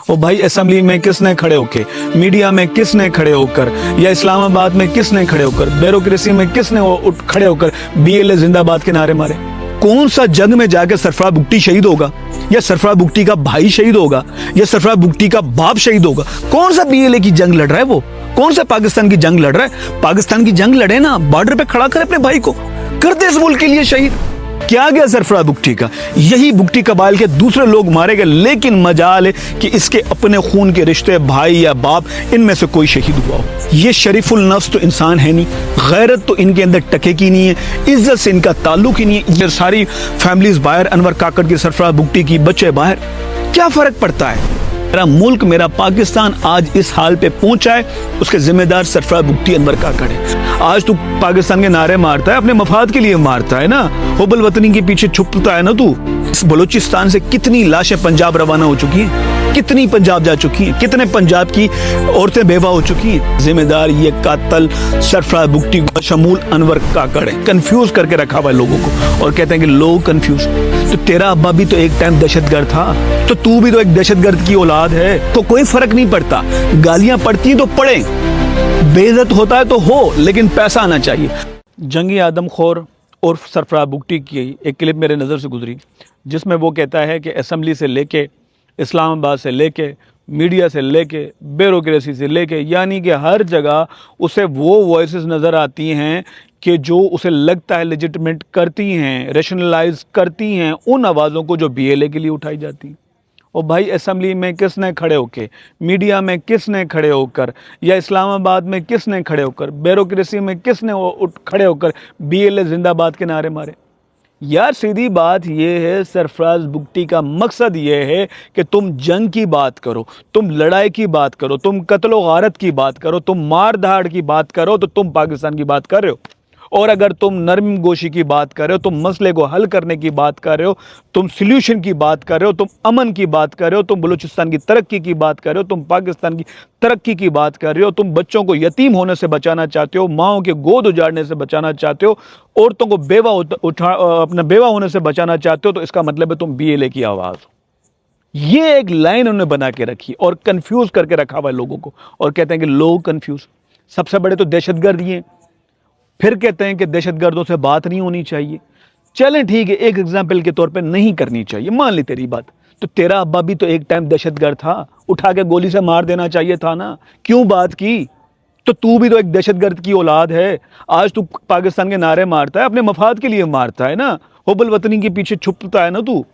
वो भाई असेंबली में किसने खड़े होकर, मीडिया में किसने खड़े होकर, या इस्लामाबाद में किसने खड़े होकर, ब्यूरोक्रेसी में किसने खड़े होकर BLA जिंदाबाद के नारे मारे? कौन सा जंग में जाकर सरफराज भुट्टी शहीद होगा, या सरफराज भुट्टी का भाई शहीद होगा, या सरफराज भुट्टी का बाप शहीद होगा? कौन सा BLA की जंग लड़ रहा है? वो कौन सा पाकिस्तान की जंग लड़ रहा है? पाकिस्तान की जंग लड़े ना, बॉर्डर पे खड़ा करे अपने भाई को, कर दे इस मुल्क के लिए शहीद। क्या गया सरफराज भुट्टी का? यही भुट्टी कबाइल के दूसरे लोग मारे गए, लेकिन मजाल है कि इसके अपने खून के रिश्ते, भाई या बाप, इनमें से कोई शहीद हुआ हो। ये शरीफुल नफ्स तो इंसान है नहीं, गैरत तो इनके अंदर टके की नहीं है, इज्जत से इनका ताल्लुक ही नहीं है। ये सारी फैमिलीज बाहर, अनवर काकड़ की, सरफराज भुट्टी की, बच्चे बाहर, क्या फर्क पड़ता है? मेरा मुल्क, मेरा पाकिस्तान आज इस हाल पे पहुंचा है, उसके जिम्मेदार सरफराज भुट्टी, अनवर काकड़ है। आज तू पाकिस्तान के नारे मारता है, अपने मफाद के लिए मारता है ना, हुब्बुल वतनी के पीछे छुपता है ना तू। इस बलूचिस्तान से कितनी लाशें पंजाब रवाना हो चुकी हैं, कितनी पंजाब जा चुकी हैं, कितने पंजाब की औरतें बेवा हो चुकी हैं। जिम्मेदार ये कातल सरफराज भुट्टी शमूल अनवर काकड़ है। कंफ्यूज करके रखा हुआ है लोगों को, और कहते हैं कि लोग कंफ्यूज। तो तेरा अब्बा भी तो एक टाइम दहशतगर्द था, तो तू भी तो एक दहशतगर्द की औलाद है, तो कोई फर्क नहीं पड़ता। गालियां पड़ती हैं तो पड़े, बेइज्जत होता है तो हो, लेकिन पैसा आना चाहिए। जंगी आदमखोर और सरफराज भुट्टी की एक क्लिप मेरे नज़र से गुजरी, जिसमें वो कहता है कि असेंबली से लेके, इस्लामाबाद से लेके, मीडिया से लेके, ब्यूरोक्रेसी से लेके, यानी कि हर जगह उसे वो वॉइसेस नज़र आती हैं कि जो उसे लगता है लेजिटिमेट करती हैं, रेशनलाइज करती हैं उन आवाज़ों को जो BLA के लिए उठाई जाती हैं। और भाई असेंबली में किसने खड़े होकर, मीडिया में किसने खड़े होकर, या इस्लामाबाद में किसने खड़े होकर, ब्यूरोक्रेसी में किसने खड़े होकर BLA जिंदाबाद के नारे मारे? यार सीधी बात ये है, सरफराज भुट्टी का मकसद ये है कि तुम जंग की बात करो, तुम लड़ाई की बात करो, तुम कत्ल व गारत की बात करो, तुम मार धाड़ की बात करो, तो तुम पाकिस्तान की बात कर रहे हो। और अगर तुम नरम गोशी की बात कर रहे हो, तुम मसले को हल करने की बात कर रहे हो, तुम सल्यूशन की बात कर रहे हो, तुम अमन की बात कर रहे हो, तुम बलूचिस्तान की तरक्की की बात कर रहे हो, तुम पाकिस्तान की तरक्की की बात कर रहे हो, तुम बच्चों को यतीम होने से बचाना चाहते हो, माओं के गोद उजाड़ने से बचाना चाहते हो, औरतों को अपना बेवा होने से बचाना चाहते हो, तो इसका मतलब है तुम BLA की आवाज़ हो। ये एक लाइन उन्होंने बना के रखी और कंफ्यूज करके रखा हुआ है लोगों को, और कहते हैं कि लोग कंफ्यूज। सबसे बड़े तो दहशतगर्द ये, फिर कहते हैं कि दहशतगर्दों से बात नहीं होनी चाहिए। चलें ठीक है, एक एग्जाम्पल के तौर पे नहीं करनी चाहिए, मान ली तेरी बात, तो तेरा अब्बा भी तो एक टाइम दहशतगर्द था, उठा के गोली से मार देना चाहिए था ना, क्यों बात की? तो तू भी तो एक दहशतगर्द की औलाद है। आज तू पाकिस्तान के नारे मारता है, अपने मफाद के लिए मारता है ना, हुब्बुल वतनी के पीछे छुपता है ना तू।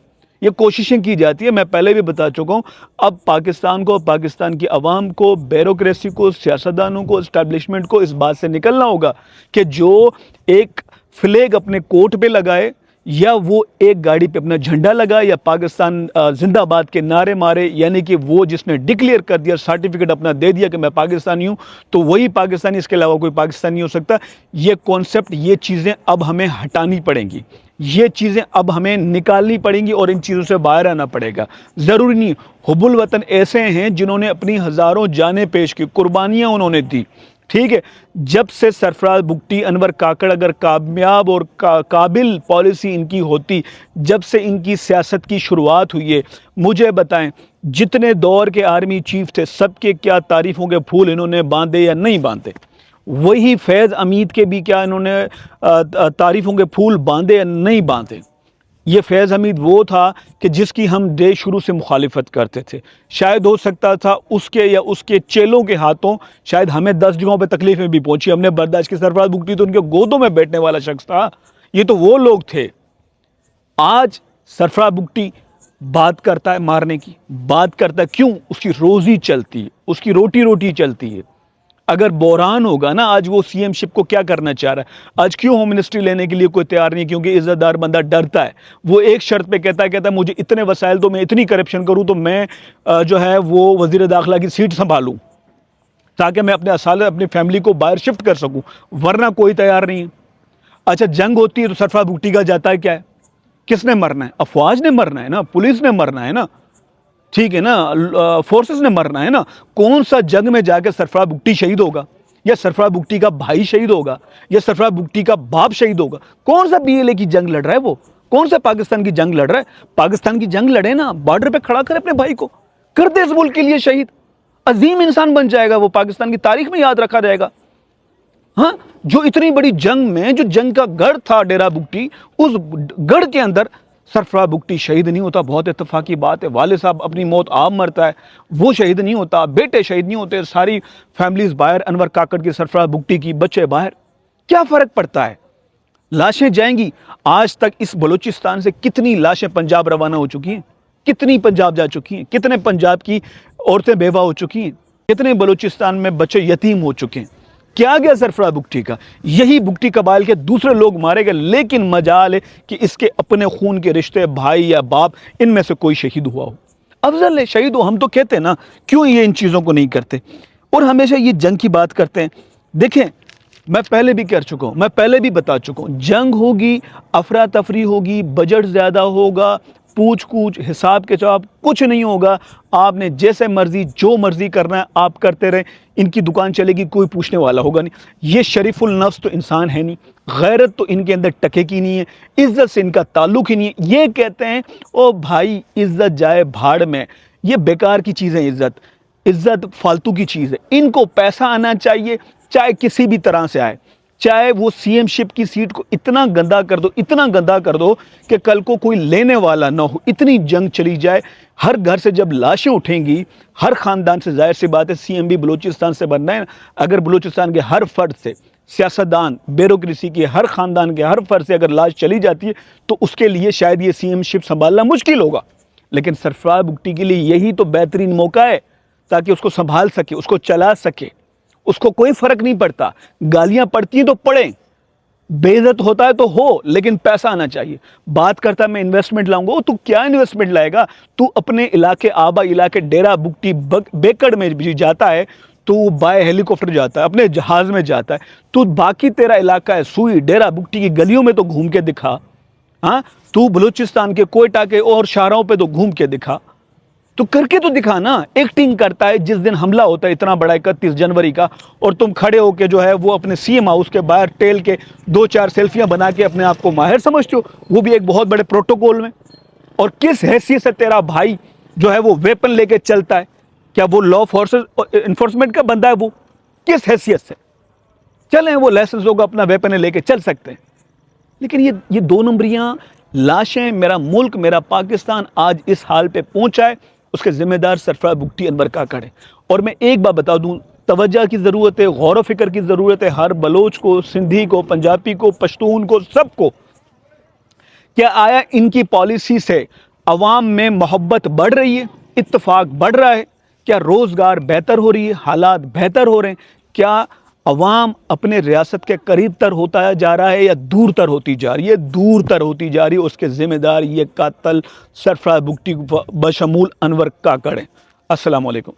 ये कोशिशें की जाती है, मैं पहले भी बता चुका हूँ। अब पाकिस्तान को, पाकिस्तान की आवाम को, ब्यूरोक्रेसी को, सियासतदानों को, इस्टेब्लिशमेंट को इस बात से निकलना होगा कि जो एक फ्लैग अपने कोट पे लगाए, या वो एक गाड़ी पे अपना झंडा लगाए, या पाकिस्तान जिंदाबाद के नारे मारे, यानी कि वो जिसने डिक्लेयर कर दिया, सर्टिफिकेट अपना दे दिया कि मैं पाकिस्तानी हूँ, तो वही पाकिस्तानी, इसके अलावा कोई पाकिस्तानी नहीं हो सकता। ये कॉन्सेप्ट, ये चीज़ें अब हमें हटानी पड़ेंगी, ये चीज़ें अब हमें निकालनी पड़ेंगी और इन चीज़ों से बाहर आना पड़ेगा। ज़रूरी नहीं, हुब्बुल वतन ऐसे हैं जिन्होंने अपनी हज़ारों जानें पेश की, कुर्बानियाँ उन्होंने दी, ठीक है। जब से सरफराज भुट्टी, अनवर काकड़ अगर कामयाब और काबिल पॉलिसी इनकी होती, जब से इनकी सियासत की शुरुआत हुई है, मुझे बताएं जितने दौर के आर्मी चीफ थे, सबके क्या तारीफ़ों के फूल इन्होंने बांधे या नहीं बांधे? वही फैज़ अमीद के भी क्या इन्होंने तारीफ़ों के फूल बांधे या नहीं बांधे? ये फैज़ हमीद वो था कि जिसकी हम डे शुरू से मुखालिफत करते थे। शायद हो सकता था उसके या उसके चेलों के हाथों शायद हमें 10 जगहों पे तकलीफ़ें भी पहुंची, हमने बर्दाश्त की। सरफराज भुट्टी तो उनके गोदों में बैठने वाला शख्स था, ये तो वो लोग थे। आज सरफराज भुट्टी बात करता है मारने की, बात करता है, क्यों? उसकी रोज़ी चलती है, उसकी रोटी रोटी चलती है। अगर बहरान होगा ना, आज वो CM शिप को क्या करना चाह रहा है? आज क्यों होम मिनिस्ट्री लेने के लिए कोई तैयार नहीं? क्योंकि इज्जतदार बंदा डरता है। वो एक शर्त पे कहता है मुझे इतने वसाइल तो, मैं इतनी करप्शन करूं तो मैं जो है वो वजीर दाखिला की सीट संभालूं, ताकि मैं अपने असाल, अपनी फैमिली को बाहर शिफ्ट कर सकूं, वरना कोई तैयार नहीं है। अच्छा, जंग होती है तो सरफराज भुट्टी का जाता है क्या है? किसने मरना है? अफवाज ने मरना है ना, पुलिस ने मरना है ना, ठीक है ना, फोर्सेस ने मरना है ना। कौन सा जंग में जाकर सरफराज भुट्टी शहीद होगा, या सरफराज भुट्टी का भाई शहीद होगा, या सरफराज भुट्टी का बाप शहीद होगा? कौन सा BLA की जंग लड़ रहा है? वो कौन सा पाकिस्तान की जंग लड़ रहा है? पाकिस्तान की जंग लड़े ना, बॉर्डर पे खड़ा करे अपने भाई को, کر دے اس ملک کے لیے شہید, عظیم انسان بن جائے گا, وہ پاکستان کی تاریخ میں یاد رکھا جائے گا. ہاں, جو اتنی بڑی جنگ میں, جو جنگ کا گڑھ تھا ڈیرہ بگٹی, اس گڑھ کے اندر سرفراز بگٹی شہید نہیں ہوتا, بہت اتفاقی بات ہے. والد صاحب اپنی موت آپ مرتا ہے, وہ شہید نہیں ہوتا, بیٹے شہید نہیں ہوتے, ساری فیملیز باہر, انور کاکڑ کی, سرفراز بگٹی کی, بچے باہر. کیا فرق پڑتا ہے؟ لاشیں جائیں گی. آج تک اس بلوچستان سے کتنی لاشیں پنجاب روانہ ہو چکی ہیں, کتنی پنجاب جا چکی ہیں, کتنے پنجاب کی عورتیں بیوہ ہو چکی ہیں, کتنے بلوچستان میں بچے یتیم ہو چکے ہیں. کیا گیا سرفراز بگٹی کا؟ یہی بگٹی قبائل کے دوسرے لوگ مارے گئے, لیکن مجال ہے کہ اس کے اپنے خون کے رشتے, بھائی یا باپ, ان میں سے کوئی شہید ہوا ہو. افضل ہے شہید ہو. ہم تو کہتے ہیں نا, کیوں یہ ان چیزوں کو نہیں کرتے اور ہمیشہ یہ جنگ کی بات کرتے ہیں. دیکھیں, میں پہلے بھی کر چکا ہوں, میں پہلے بھی بتا چکا ہوں, جنگ ہوگی, افراتفری ہوگی, بجٹ زیادہ ہوگا, پوچھ کوچھ, حساب کتاب کچھ نہیں ہوگا. آپ نے جیسے مرضی, جو مرضی کرنا ہے آپ کرتے رہیں. ان کی دکان چلے گی, کوئی پوچھنے والا ہوگا نہیں. یہ شریف النفس تو انسان ہے نہیں, غیرت تو ان کے اندر ٹکے کی نہیں ہے, عزت سے ان کا تعلق ہی نہیں ہے. یہ کہتے ہیں او بھائی عزت جائے بھاڑ میں, یہ بیکار کی چیز ہے. عزت فالتو کی چیز ہے. ان کو پیسہ آنا چاہیے, چاہے کسی بھی طرح سے آئے. چاہے وہ سی ایم شپ کی سیٹ کو اتنا گندا کر دو, اتنا گندا کر دو کہ کل کو کوئی لینے والا نہ ہو. اتنی جنگ چلی جائے. ہر گھر سے جب لاشیں اٹھیں گی, ہر خاندان سے, ظاہر سی بات ہے سی ایم بھی بلوچستان سے بننا ہے. اگر بلوچستان کے ہر فرد سے, سیاستدان, بیوروکریسی کے ہر خاندان کے ہر فرد سے اگر لاش چلی جاتی ہے تو اس کے لیے شاید یہ سی ایم شپ سنبھالنا مشکل ہوگا. لیکن سرفراز بگٹی کے لیے یہی تو بہترین موقع ہے تاکہ اس کو سنبھال سکے, اس کو چلا سکے. اس کو کوئی فرق نہیں پڑتا, گالیاں پڑتی ہیں تو پڑیں, بے عزت ہوتا ہے تو ہو, لیکن پیسہ آنا چاہیے. بات کرتا ہے میں انویسٹمنٹ لاؤں گا, تو کیا انویسٹمنٹ لائے گا؟ تو اپنے علاقے, آبا علاقے ڈیرہ بگٹی بیکڑ میں بھی جاتا ہے تو وہ بائے ہیلی کاپٹر جاتا ہے, اپنے جہاز میں جاتا ہے. تو باقی تیرا علاقہ ہے سوئی, ڈیرہ بگٹی کی گلیوں میں تو گھوم کے دکھا. ہاں, تو بلوچستان کے کوئٹہ کے اور شاہراہوں پہ تو گھوم کے دکھا. تو کر کے تو دکھا نا. ایکٹنگ کرتا ہے. جس دن حملہ ہوتا ہے اتنا بڑا 31 جنوری کا, اور تم کھڑے ہو کے جو ہے وہ اپنے سی ایم ہاؤس کے باہر ٹیل کے 2-4 سیلفیاں بنا کے اپنے آپ کو ماہر سمجھتے ہو, وہ بھی ایک بہت بڑے پروٹوکول میں. اور کس حیثیت سے تیرا بھائی جو ہے وہ ویپن لے کے چلتا ہے؟ کیا وہ لا فورسز انفورسمنٹ کا بندہ ہے؟ وہ کس حیثیت سے چلیں؟ وہ لائسنس ہوگا, اپنا ویپن لے کے چل سکتے ہیں. لیکن یہ 2 نمبریاں لاشیں, میرا ملک, میرا پاکستان آج اس حال پہ پہنچا ہے, اس کے ذمہ دار سرفراز بگٹی انور کاکڑ ہے. اور میں ایک بات بتا دوں, توجہ کی ضرورت ہے, غور و فکر کی ضرورت ہے, ہر بلوچ کو, سندھی کو, پنجابی کو, پشتون کو, سب کو. کیا آیا ان کی پالیسی سے عوام میں محبت بڑھ رہی ہے, اتفاق بڑھ رہا ہے؟ کیا روزگار بہتر ہو رہی ہے, حالات بہتر ہو رہے ہیں؟ کیا عوام اپنے ریاست کے قریب تر ہوتا جا رہا ہے یا دور تر ہوتی جا رہی ہے؟ دور تر ہوتی جا رہی ہے. اس کے ذمہ دار یہ قاتل سرفراز بگٹی بشمول انور کاکڑ ہیں. السلام علیکم.